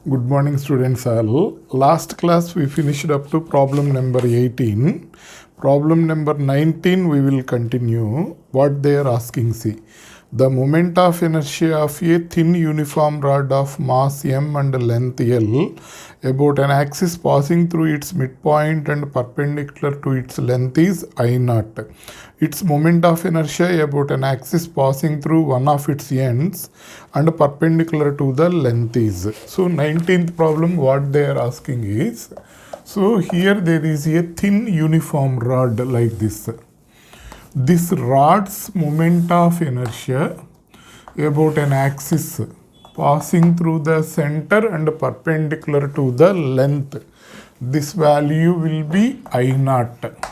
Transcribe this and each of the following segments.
Good morning, students all. Last class we finished up to problem number 18. Problem number 19 we will continue. What they are asking, see. The moment of inertia of a thin uniform rod of mass m and length L about an axis passing through its midpoint and perpendicular to its length is I naught. Its moment of inertia about an axis passing through one of its ends and perpendicular to the length is. So 19th problem what they are asking is, so here there is a thin uniform rod like this. This rod's moment of inertia about an axis passing through the center and perpendicular to the length. This value will be I naught.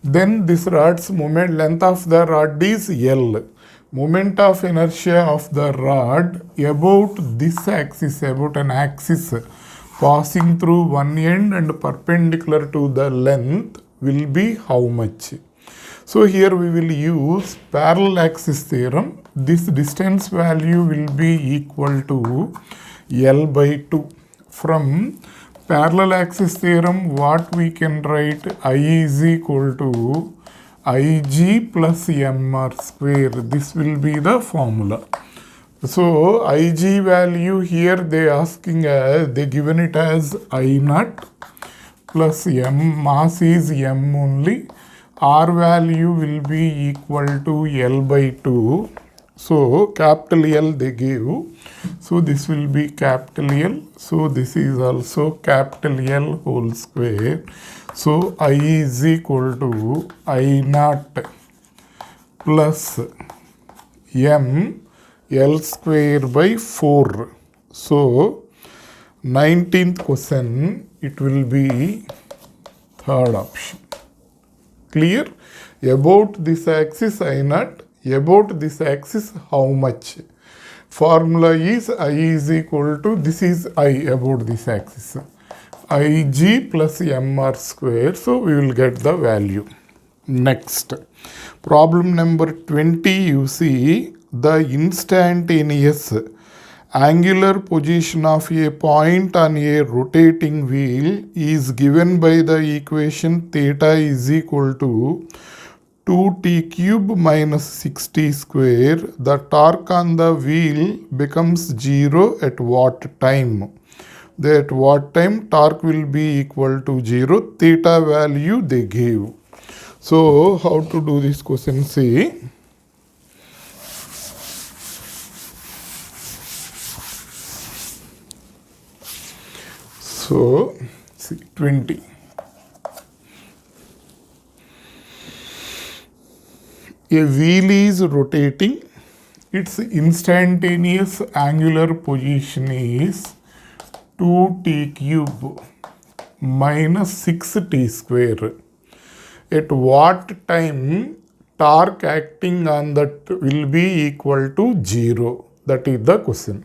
Then this rod's moment length of the rod is L. Moment of inertia of the rod about this axis, about an axis passing through one end and perpendicular to the length will be how much? So here we will use parallel axis theorem. This distance value will be equal to L by 2. From parallel axis theorem, what we can write? I is equal to Ig plus mr square. This will be the formula. So Ig value here they asking they given it as I naught plus m, mass is m only. R value will be equal to L by 2. So capital L they give. So this will be capital L. So this is also capital L whole square. So I is equal to I naught plus m L square by 4. So 19th question it will be third option. Clear? About this axis I naught, about this axis how much? Formula is I is equal to, this is I about this axis, Ig plus mr square. So we will get the value. Next, problem number 20, you see the instantaneous angular position of a point on a rotating wheel is given by the equation theta is equal to 2t cube minus 6t square. The torque on the wheel becomes 0 at what time? At what time torque will be equal to 0? Theta value they gave. So how to do this question? See. So, see 20. A wheel is rotating. Its instantaneous angular position is 2t cube minus 6t square. At what time torque acting on that will be equal to 0? That is the question.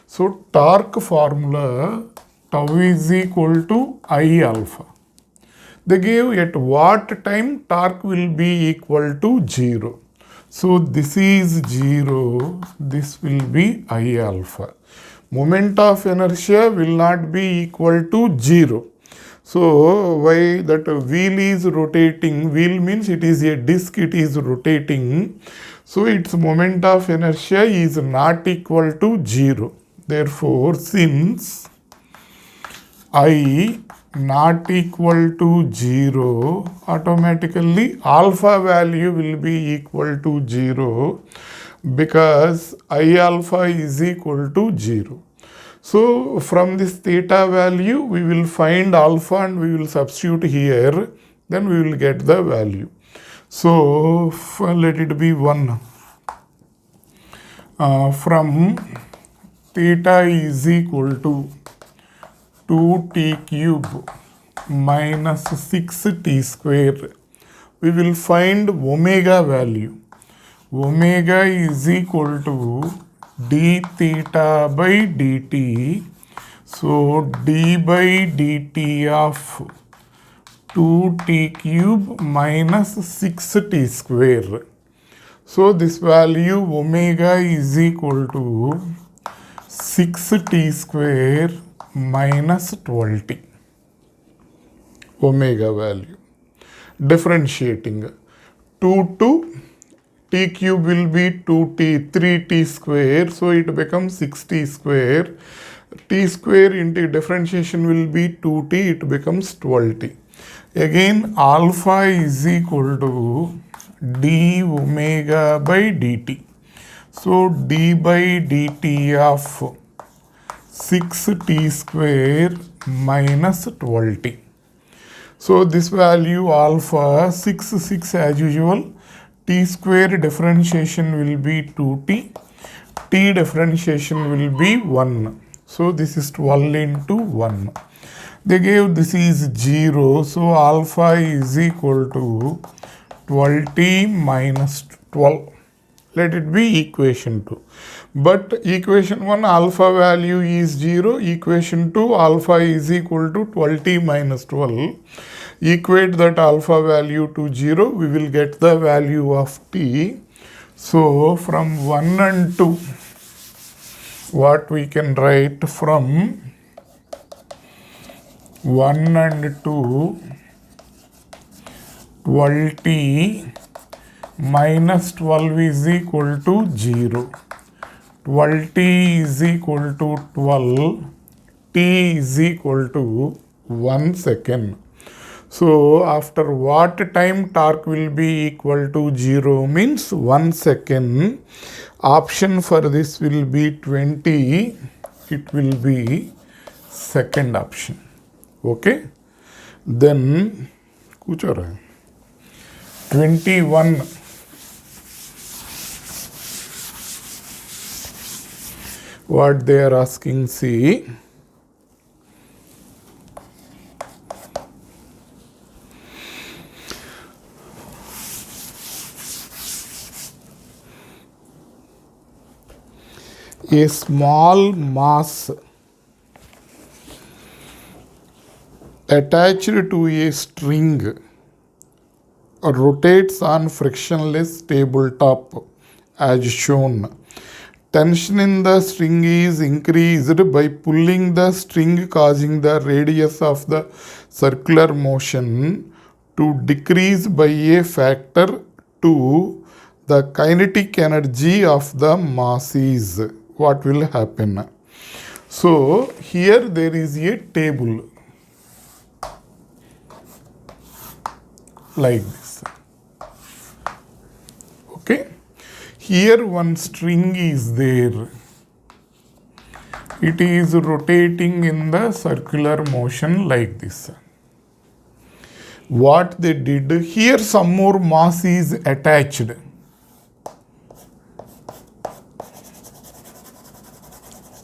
So, torque formula tau is equal to I alpha. They gave at what time torque will be equal to 0. So this is 0, this will be I alpha. Moment of inertia will not be equal to 0. So why that wheel is rotating? Wheel means it is a disc, it is rotating. So its moment of inertia is not equal to 0. Therefore, since I not equal to 0, automatically alpha value will be equal to 0 because I alpha is equal to 0. So from this theta value we will find alpha and we will substitute here, then we will get the value. So let it be 1. From theta is equal to 2t cube minus 6t square, we will find omega value. Omega is equal to d theta by dt. So d by dt of 2t cube minus 6t square. So this value omega is equal to 6t square minus 12t omega value. Differentiating 2 to t cube will be 2t, 3t square, so it becomes 6t square. T square into differentiation will be 2t, it becomes 12t. Again, alpha is equal to d omega by dt. So d by dt of 6t square minus 12t. So this value alpha 6 as usual. T square differentiation will be 2t. T differentiation will be 1. So this is 12 into 1. They gave this is 0. So alpha is equal to 12t minus 12. Let it be equation 2. But equation 1 alpha value is 0. Equation 2 alpha is equal to 12t minus 12. Equate that alpha value to 0. We will get the value of t. So from 1 and 2, what we can write from 1 and 2, 12t minus 12 is equal to 0. 12t is equal to 12. T is equal to 1 second. So after what time torque will be equal to 0 means 1 second. Option for this will be 20. It will be second option. Okay. Then 21. What they are asking, see. A small mass attached to a string rotates on frictionless tabletop as shown. Tension in the string is increased by pulling the string, causing the radius of the circular motion to decrease by a factor 2. The kinetic energy of the mass is. What will happen? So here there is a table like this. Okay. Here one string is there. It is rotating in the circular motion like this. What they did, here some more mass is attached.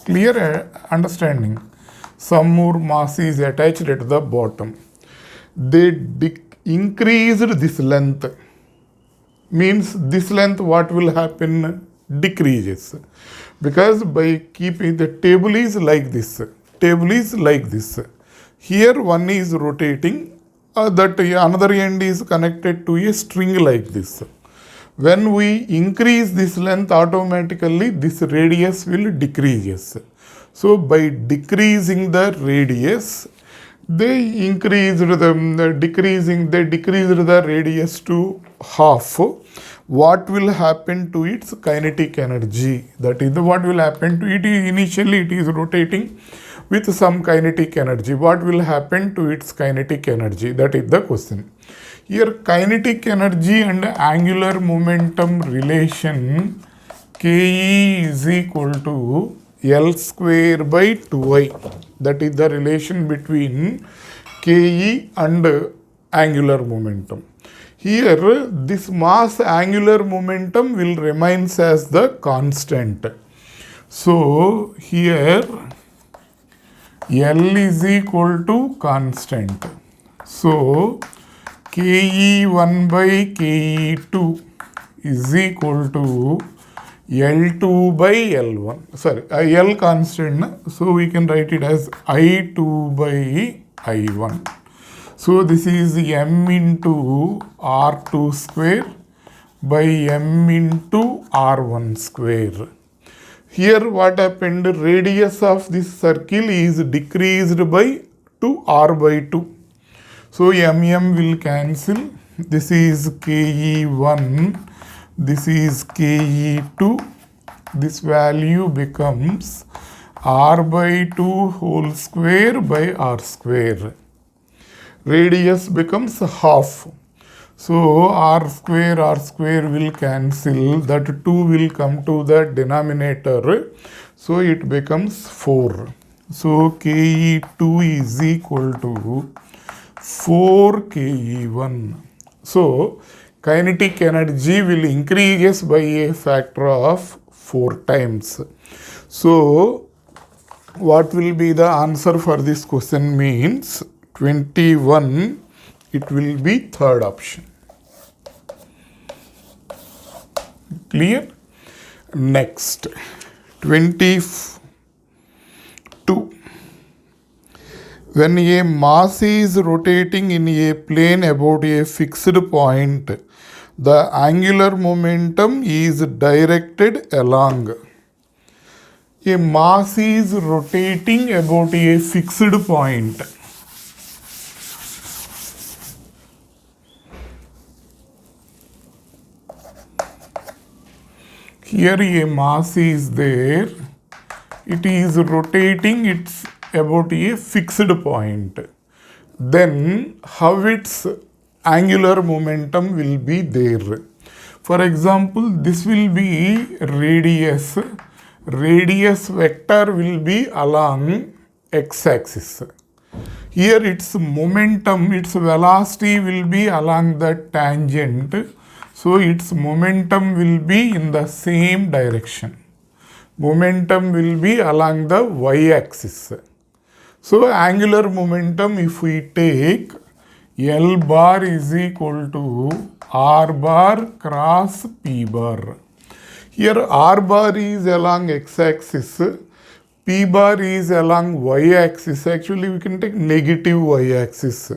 Clear understanding? Some more mass is attached at the bottom. They increased this length. Means this length what will happen? Decreases. Because by keeping the table is like this. Table is like this. Here one is rotating. That another end is connected to a string like this. When we increase this length, automatically this radius will decrease. So by decreasing the radius, they decreased the radius to half. What will happen to its kinetic energy? That is what will happen to it. Initially it is rotating with some kinetic energy. What will happen to its kinetic energy? That is the question. Here kinetic energy and angular momentum relation Ke is equal to L square by 2I. That is the relation between Ke and angular momentum. Here this mass angular momentum will remain as the constant. So here L is equal to constant. So Ke1 by Ke2 is equal to L2 by L1. Sorry, L constant. So we can write it as I2 by I1. So this is m into R2 square by m into R1 square. Here what happened, radius of this circle is decreased by to r by 2. So mm will cancel. This is KE1, this is KE2. This value becomes r by 2 whole square by r square. Radius becomes half. So r square will cancel. That 2 will come to the denominator. So it becomes 4. So KE2 is equal to 4 KE1. So kinetic energy will increase by a factor of 4 times. So what will be the answer for this question means 21, it will be third option. Clear? Next, 22. When a mass is rotating in a plane about a fixed point, the angular momentum is directed along. A mass is rotating about a fixed point. Here a mass is there. It is rotating, it's about a fixed point. Then how its angular momentum will be there. For example, this will be radius. Radius vector will be along x-axis. Here its momentum, its velocity will be along the tangent. So its momentum will be in the same direction. Momentum will be along the y-axis. So angular momentum, if we take L bar is equal to R bar cross P bar. Here R bar is along x-axis, P bar is along y-axis. Actually we can take negative y-axis.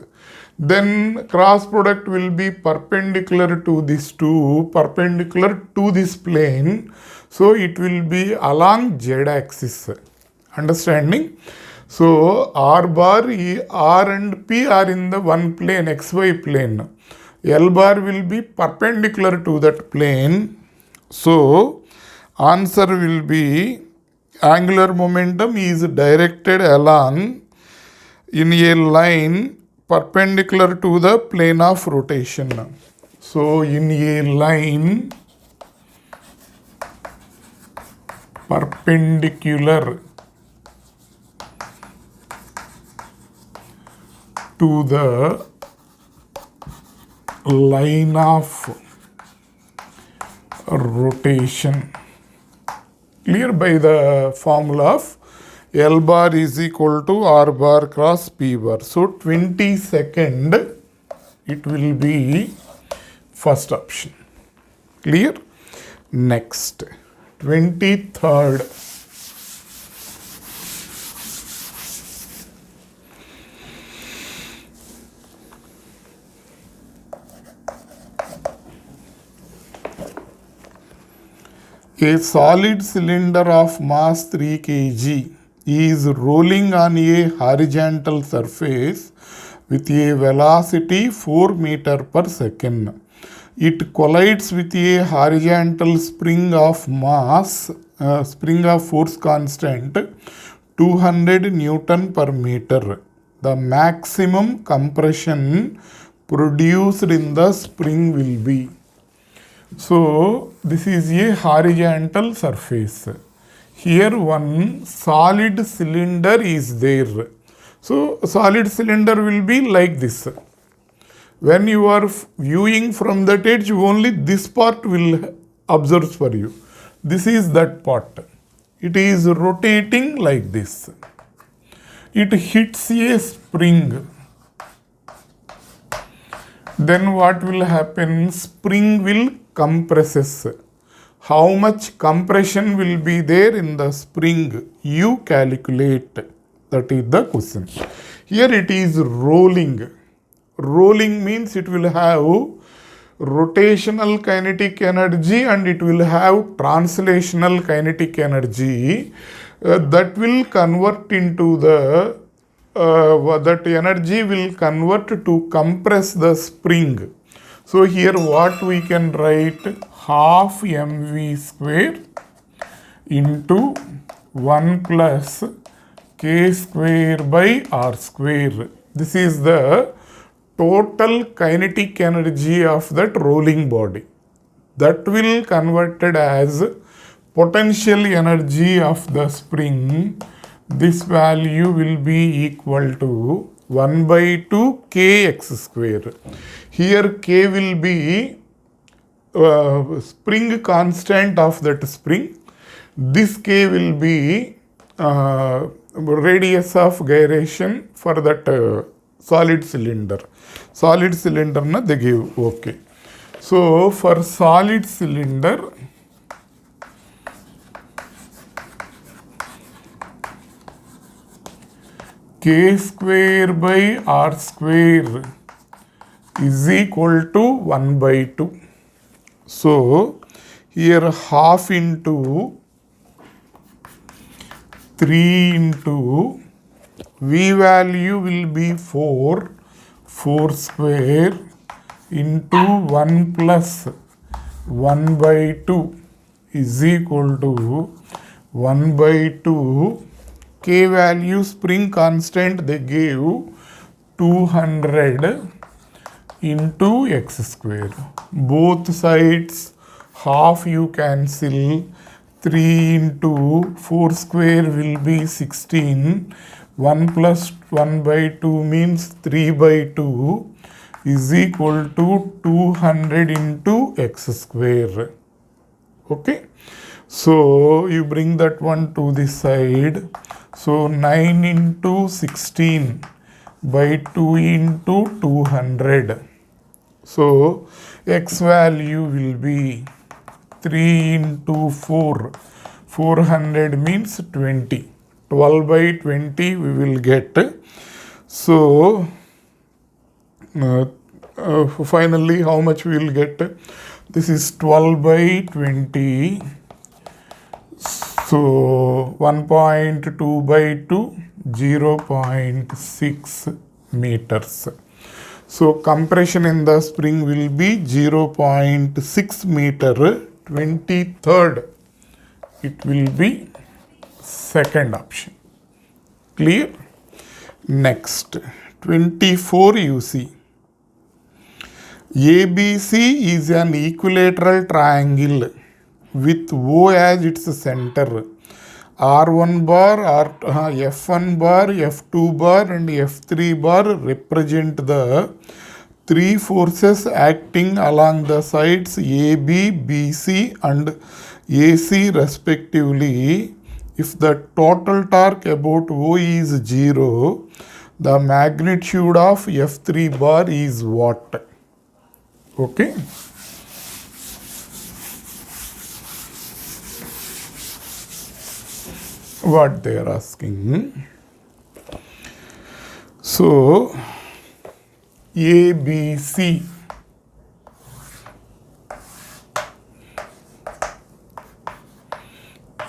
Then cross product will be perpendicular to this two, perpendicular to this plane. So it will be along z-axis. Understanding? So R bar, R and P are in the one plane, xy plane. L bar will be perpendicular to that plane. So answer will be angular momentum is directed along in a line perpendicular to the plane of rotation. So in a line perpendicular to the line of rotation. Clear? By the formula of L bar is equal to R bar cross P bar. So 22nd, it will be first option. Clear? Next, 23rd. A solid cylinder of mass 3 kg is rolling on a horizontal surface with a velocity 4 meter per second. It collides with a horizontal spring of mass, spring of force constant 200 Newton per meter. The maximum compression produced in the spring will be. So this is a horizontal surface. Here one solid cylinder is there. So solid cylinder will be like this. When you are viewing from that edge, only this part will observe for you. This is that part. It is rotating like this. It hits a spring. Then what will happen? Spring will compresses. How much compression will be there in the spring? You calculate. That is the question. Here it is rolling. Rolling means it will have rotational kinetic energy and it will have translational kinetic energy that will convert into that energy will convert to compress the spring. So here what we can write, half mv square into 1 plus k square by r square. This is the total kinetic energy of that rolling body. That will converted as potential energy of the spring. This value will be equal to 1 by 2 kx square. Here k will be spring constant of that spring. This k will be radius of gyration for that solid cylinder. Solid cylinder na they give, okay. So for solid cylinder, k square by r square is equal to 1 by 2. So here half into 3 into v value will be 4 square into 1 plus 1 by 2 is equal to 1 by 2. K value spring constant they gave 200 into x square. Both sides half you cancel. 3 into 4 square will be 16. 1 plus 1 by 2 means 3 by 2 is equal to 200 into x square. Okay. So you bring that one to this side. So 9 into 16 by 2 into 200. So x value will be 3 into 4. 400 means 20. 12 by 20 we will get. So finally how much we will get? This is 12 by 20. So 1.2 by 2, 0.6 meters. So compression in the spring will be 0.6 meter. 23rd it will be second option. Clear? Next, 24 you see. ABC is an equilateral triangle with O as its center. R1 bar, F1 bar, F2 bar and F3 bar represent the three forces acting along the sides AB, BC and AC respectively. If the total torque about O is 0, the magnitude of F3 bar is what? Okay. What they are asking. So ABC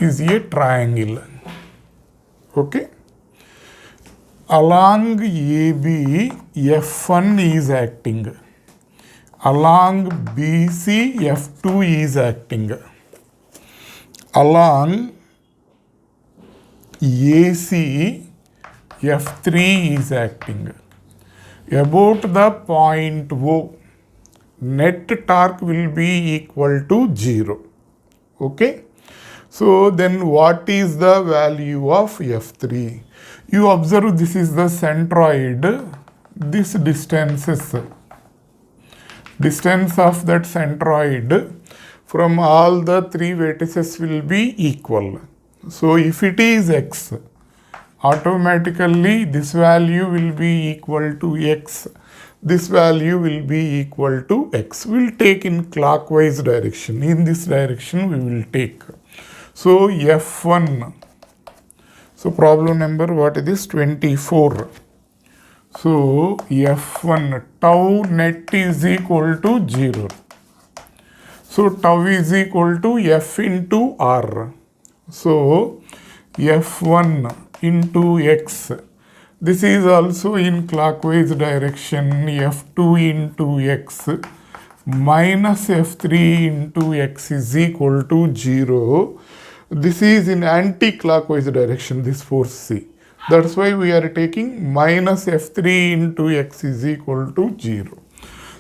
is a triangle. Okay. Along AB, F1 is acting. Along BC, F2 is acting. Along AC, F3 is acting. About the point O, net torque will be equal to 0. Okay. So then what is the value of F3? You observe this is the centroid. This distance of that centroid from all the three vertices will be equal. So if it is x, automatically this value will be equal to x. This value will be equal to x. We will take in clockwise direction. In this direction we will take. So F1. So problem number what is this? 24. So F1 tau net is equal to 0. So tau is equal to F into R. So F1 into X. This is also in clockwise direction. F2 into X minus F3 into X is equal to 0. This is in anti-clockwise direction, this force C. That's why we are taking minus F3 into X is equal to 0.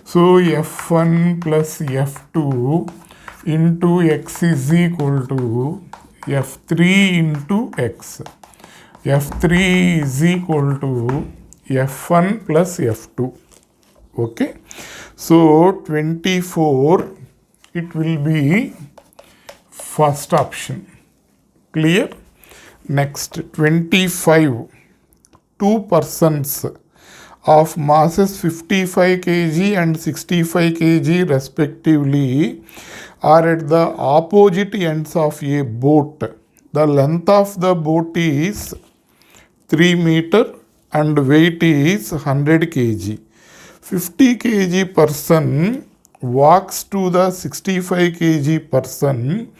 So F1 plus F2 into X is equal to F3 into X. F3 is equal to F1 plus F2. Okay. So 24, it will be first option. Clear? Next, 25. Two persons of masses 55 kg and 65 kg respectively are at the opposite ends of a boat. The length of the boat is 3 meter and weight is 100 kg. 50 kg person walks to the 65 kg person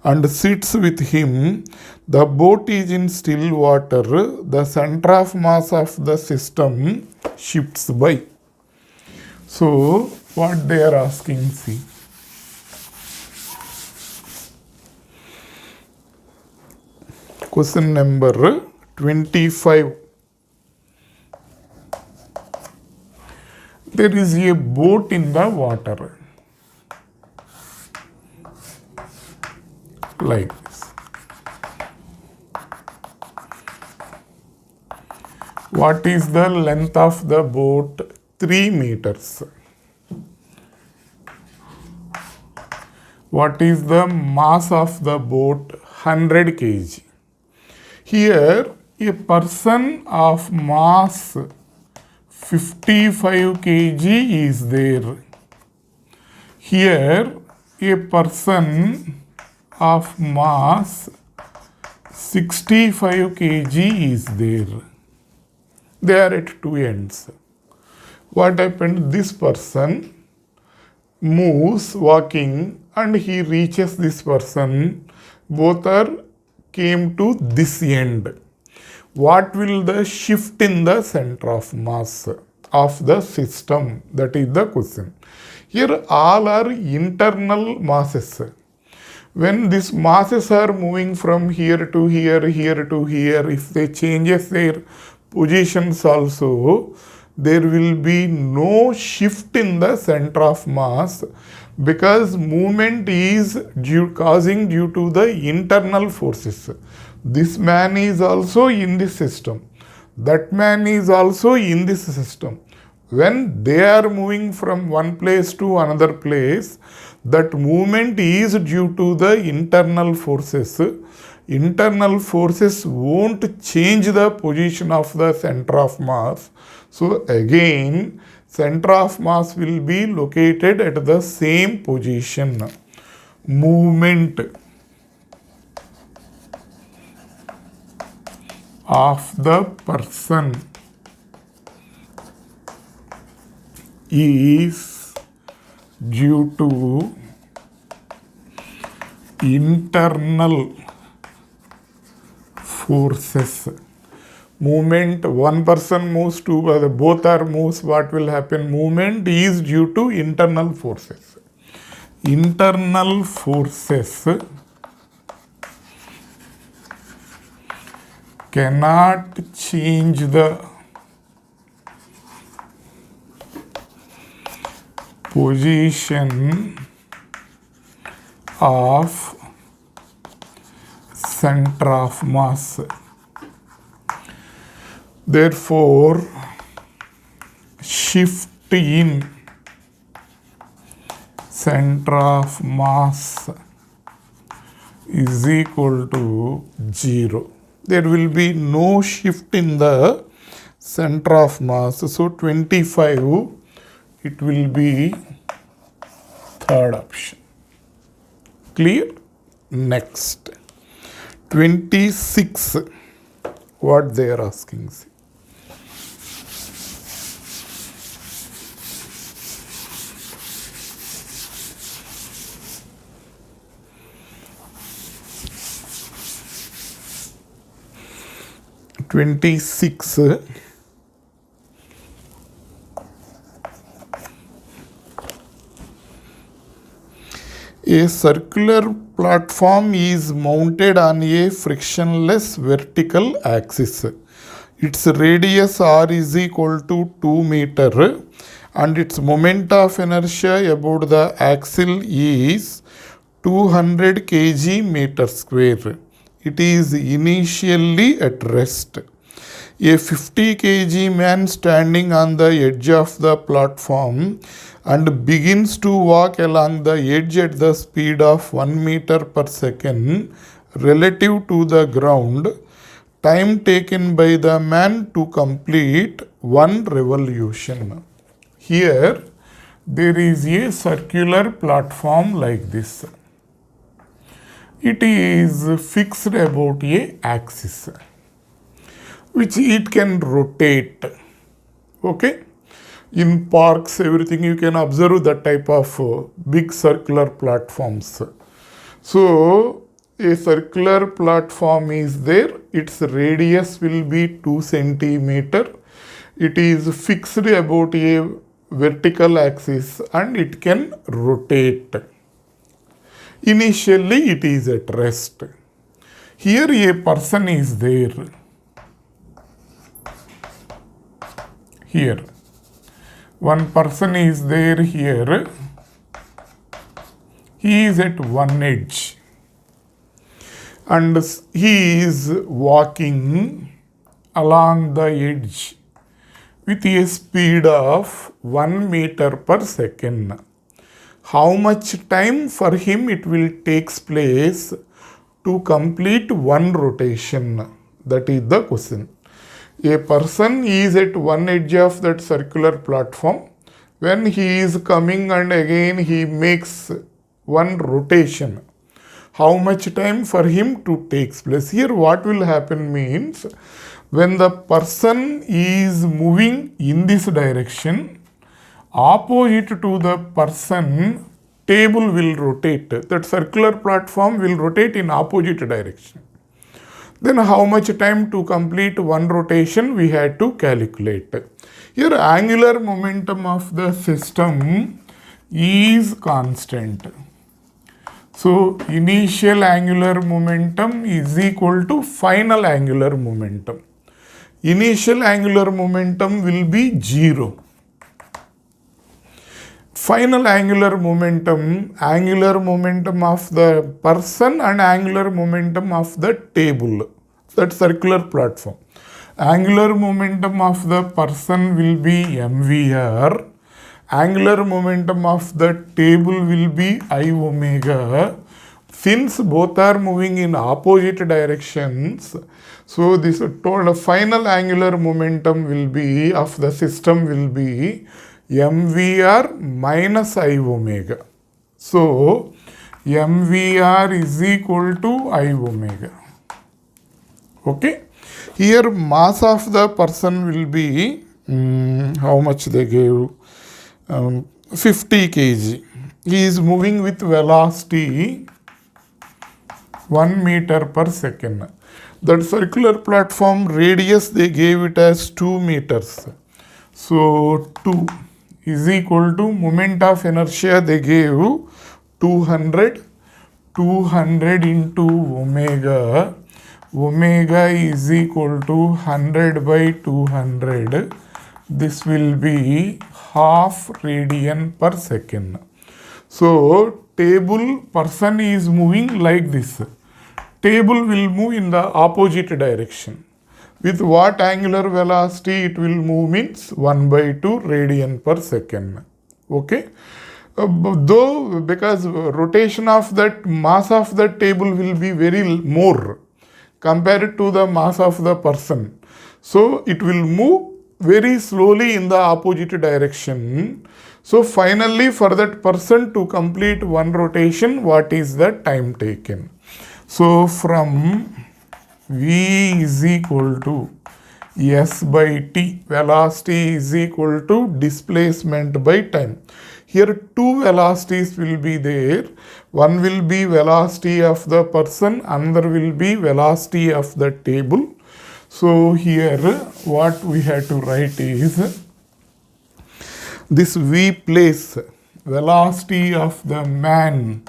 and sits with him. The boat is in still water. The center of mass of the system shifts by. So, what they are asking, see. Question number 25. There is a boat in the water. Like this. What is the length of the boat? 3 meters. What is the mass of the boat? 100 kg. Here, a person of mass 55 kg is there. Here, a person of mass 65 kg is there. They are at two ends. What happened? This person moves walking and he reaches this person. Both are came to this end. What will the shift in the center of mass of the system? That is the question. Here all are internal masses. When these masses are moving from here to here, here to here, if they changes their positions also, there will be no shift in the center of mass because movement is causing due to the internal forces. This man is also in this system. That man is also in this system. When they are moving from one place to another place, that movement is due to the internal forces. Internal forces won't change the position of the center of mass. So again, center of mass will be located at the same position. Movement of the person is due to internal forces. Movement, one person moves, both are moves, what will happen? Movement is due to internal forces. Internal forces cannot change the position of center of mass. Therefore, shift in center of mass is equal to 0. There will be no shift in the center of mass. So 25, it will be third option. Clear? Next. 26. What they are asking. 26. A circular platform is mounted on a frictionless vertical axis. Its radius r is equal to 2 meter and its moment of inertia about the axle is 200 kg meter square. It is initially at rest. A 50 kg man standing on the edge of the platform and begins to walk along the edge at the speed of 1 meter per second relative to the ground. Time taken by the man to complete one revolution. Here there is a circular platform like this. It is fixed about a axis which it can rotate. Okay? In parks, everything you can observe that type of big circular platforms. So, a circular platform is there. Its radius will be 2 centimeter. It is fixed about a vertical axis and it can rotate. Initially, it is at rest. Here a person is there. Here. One person is there here. He is at one edge. And he is walking along the edge with a speed of 1 meter per second. How much time for him it will take place to complete one rotation? That is the question. A person is at one edge of that circular platform. When he is coming and again he makes one rotation, how much time for him to take place? Here what will happen means, when the person is moving in this direction, opposite to the person, table will rotate. That circular platform will rotate in opposite direction. Then how much time to complete one rotation we had to calculate. Here angular momentum of the system is constant. So initial angular momentum is equal to final angular momentum. Initial angular momentum will be 0. Final angular momentum of the person and angular momentum of the table, that circular platform. Angular momentum of the person will be mvr, angular momentum of the table will be I omega. Since both are moving in opposite directions, so this total final angular momentum will be of the system will be mvr minus I omega. So mvr is equal to I omega. Okay. Here mass of the person will be, how much they gave, 50 kg. He is moving with velocity 1 meter per second. That circular platform radius they gave it as 2 meters. So 2 is equal to moment of inertia they gave 200 into omega. Omega is equal to 100 by 200. This will be half radian per second. So table person is moving like this. Table will move in the opposite direction. With what angular velocity it will move means 1 by 2 radian per second. Okay. Though because rotation of that mass of that table will be very more compared to the mass of the person. So it will move very slowly in the opposite direction. So finally for that person to complete one rotation, what is the time taken? So from V is equal to S by T, velocity is equal to displacement by time. Here two velocities will be there. One will be velocity of the person, another will be velocity of the table. So here what we have to write is this V place velocity of the man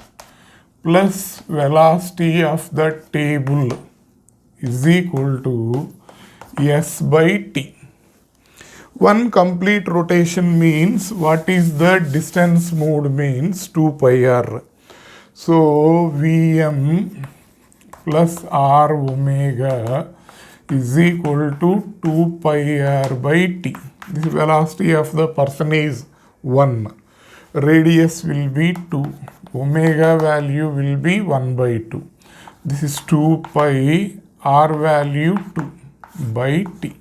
plus velocity of the table is equal to S by T. One complete rotation means, what is the distance moved means 2 pi r. So Vm plus r omega is equal to 2 pi r by T. This velocity of the person is 1. Radius will be 2. Omega value will be 1 by 2. This is 2 pi r value 2 by T.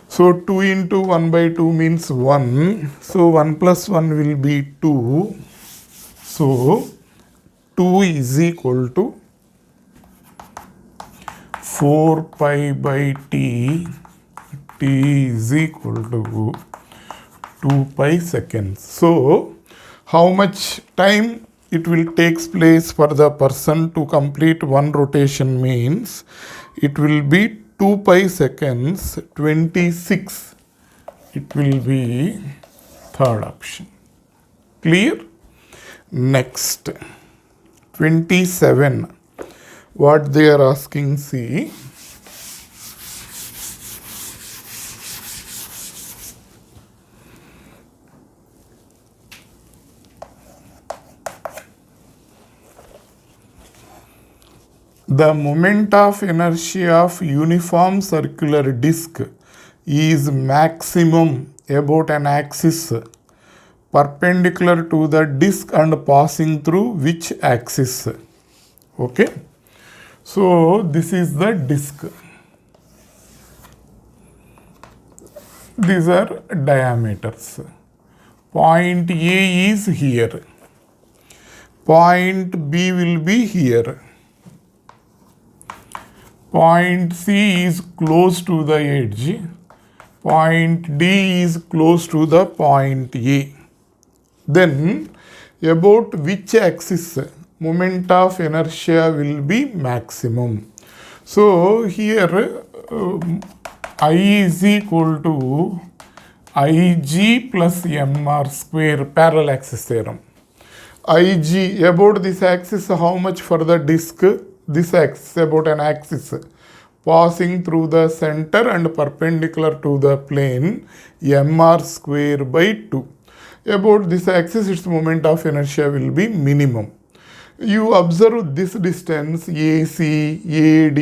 So 2 into 1 by 2 means 1. So 1 plus 1 will be 2. So 2 is equal to 4 pi by T. T is equal to 2 pi seconds. So how much time it will take place for the person to complete one rotation means it will be 2 pi seconds, 26. It will be third option. Clear? Next, 27. What they are asking, see. The moment of inertia of uniform circular disc is maximum about an axis perpendicular to the disc and passing through which axis? Okay. So this is the disc. These are diameters. Point A is here. Point B will be here. Point C is close to the edge. Point D is close to the point A. Then about which axis moment of inertia will be maximum? So here I is equal to Ig plus mr square, parallel axis theorem. Ig about this axis, how much for the disc? This axis, about an axis passing through the center and perpendicular to the plane, mr square by 2. About this axis, its moment of inertia will be minimum. You observe this distance AC, AD,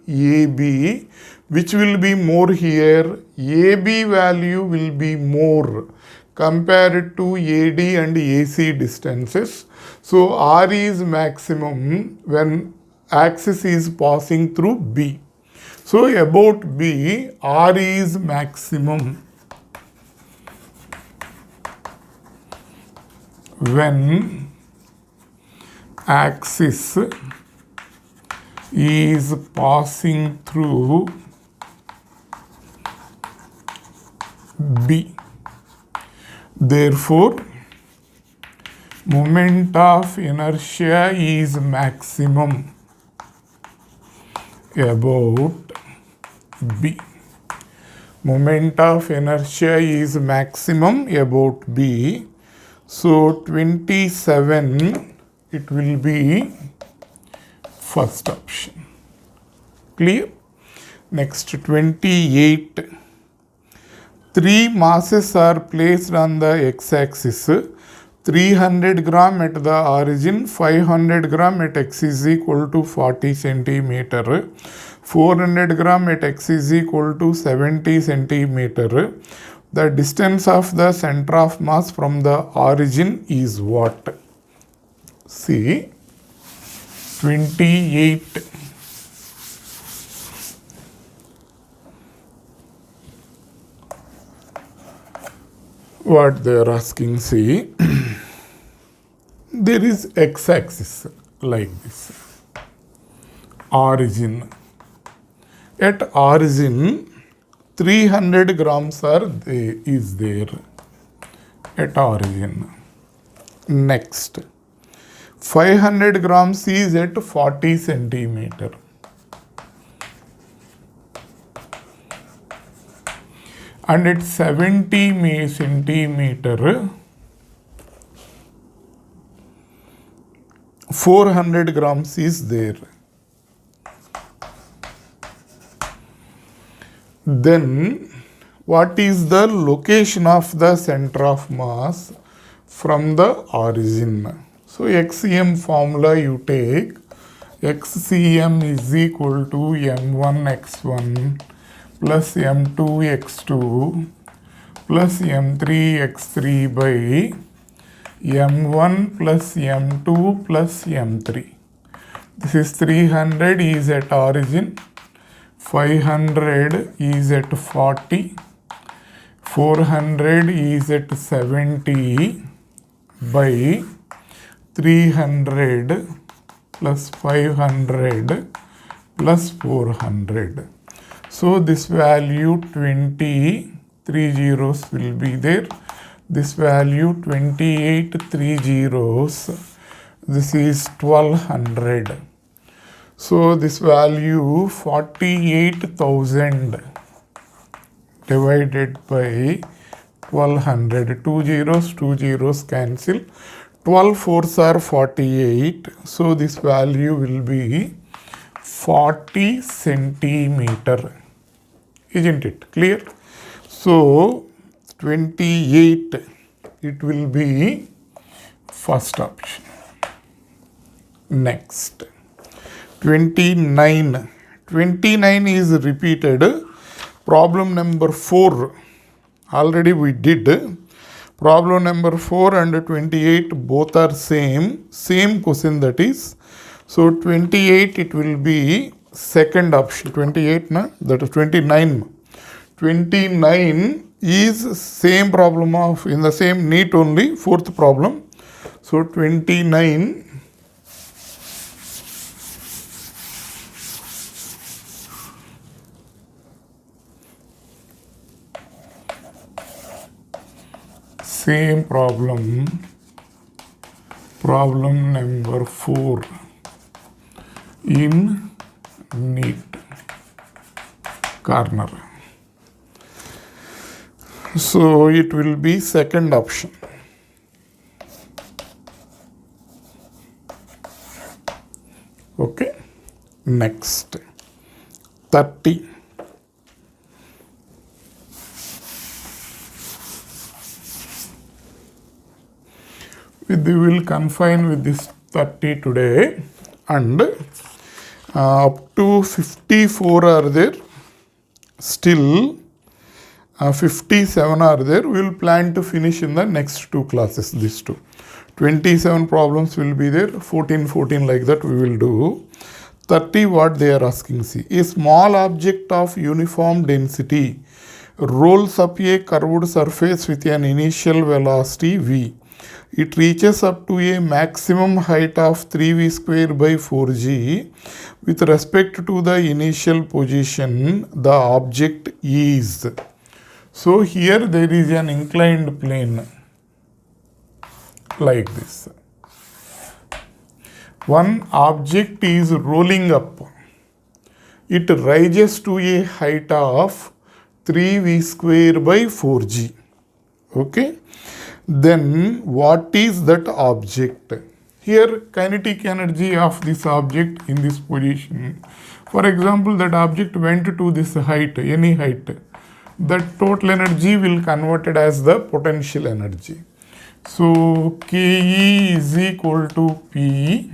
AB, which will be more here. AB value will be more compared to AD and AC distances. So R is maximum when axis is passing through B. So about B, R is maximum when axis is passing through B. Therefore, moment of inertia is maximum about B. Moment of inertia is maximum about B. So 27, it will be first option. Clear? Next, 28. 3 masses are placed on the x-axis. 300 gram at the origin, 500 gram at x is equal to 40 centimeter, 400 gram at x is equal to 70 centimeter. The distance of the center of mass from the origin is what? See, 28. What they are asking, see, there is x-axis like this, origin. At origin, 300 grams is there at origin. Next, 500 grams is at 40 centimeter. and at 70 centimeter, 400 grams is there. Then what is the location of the center of mass from the origin? So XCM formula you take, XCM is equal to M1x1 plus M2x2 plus M3x3 by M1 plus M2 plus M3. This is 300 is at origin, 500 is at 40, 400 is at 70 by 300 plus 500 plus 400. So this value 20, 3 zeros will be there. This value 28, 3 zeros. This is 1200. So this value 48,000 divided by 1200. 2 zeros cancel. 12 fours are 48. So this value will be 40 centimeter. Isn't it clear? So 28, it will be first option. Next, 29. 29 is repeated. Problem number 4 already we did. Problem number 4 and 28 both are same question, that is. So 28 it will be second option. 28 na, that is 29. 29 is same problem of in the same NEET only, fourth problem. So 29 same problem, problem number 4 in NEET corner. So it will be second option. Okay. Next, 30. We will confine with this 30 today, and up to 54 are there. Still 57 are there. We will plan to finish in the next 2 classes, these 2. 27 problems will be there, 14 like that we will do. 30 what they are asking, see. A small object of uniform density rolls up a curved surface with an initial velocity v. It reaches up to a maximum height of 3v square by 4g. With respect to the initial position, the object is. So here there is an inclined plane like this. One object is rolling up. It rises to a height of 3v square by 4g. Okay. Then what is that object? Here kinetic energy of this object in this position. For example, that object went to this height, any height. That total energy will converted as the potential energy. So Ke is equal to P.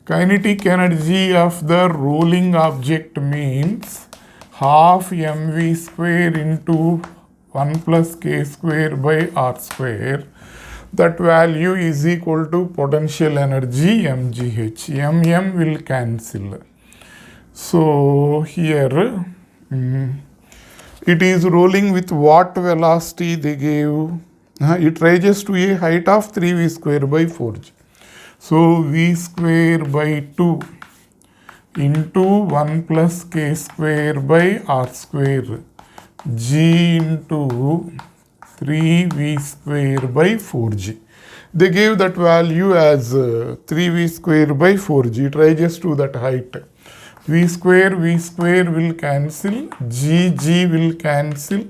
Kinetic energy of the rolling object means half mv square into 1 plus k square by r square. That value is equal to potential energy mgh. Mm will cancel. So here it is rolling with what velocity they gave? It rises to a height of 3v square by 4g. So v square by 2 into 1 plus k square by r square g into 3v square by 4g. They gave that value as 3v square by 4g. It rises to that height. V square will cancel, g will cancel,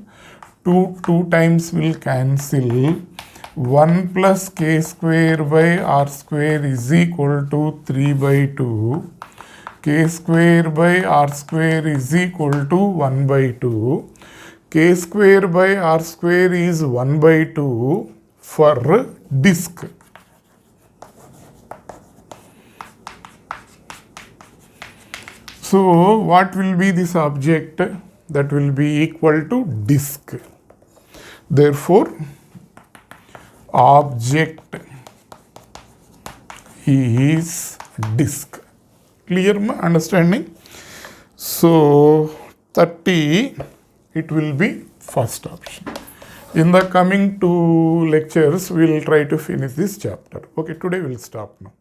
2 times will cancel. 1 plus k square by r square is equal to 3 by 2. K square by r square is equal to 1 by 2. K square by r square is 1 by 2 for disk. So what will be this object? That will be equal to disk. Therefore, object is disk. Clear my understanding? So 30, it will be first option. In the coming 2 lectures, we will try to finish this chapter. Okay, today we will stop now.